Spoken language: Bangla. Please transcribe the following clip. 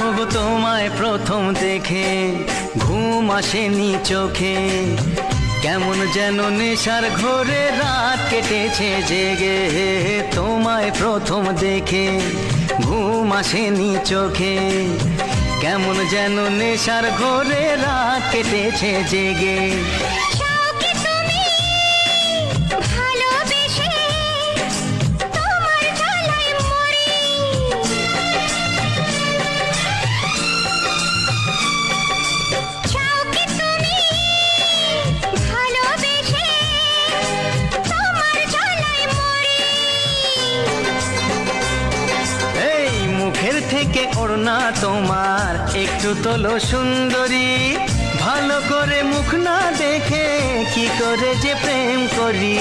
ওগো তোমায় প্রথম দেখে ঘুম আসেনি চোখে, কেমন যেন নেশার ঘোরে রাত কেটেছে জেগে। তোমায় প্রথম দেখে ঘুম আসেনি চোখে, কেমন যেন নেশার ঘোরে রাত কেটেছে জেগে। মুখের থেকে ওড়না তোমার একটু তোলো সুন্দরী, ভালো করে মুখ না দেখে কি করে যে প্রেম করি।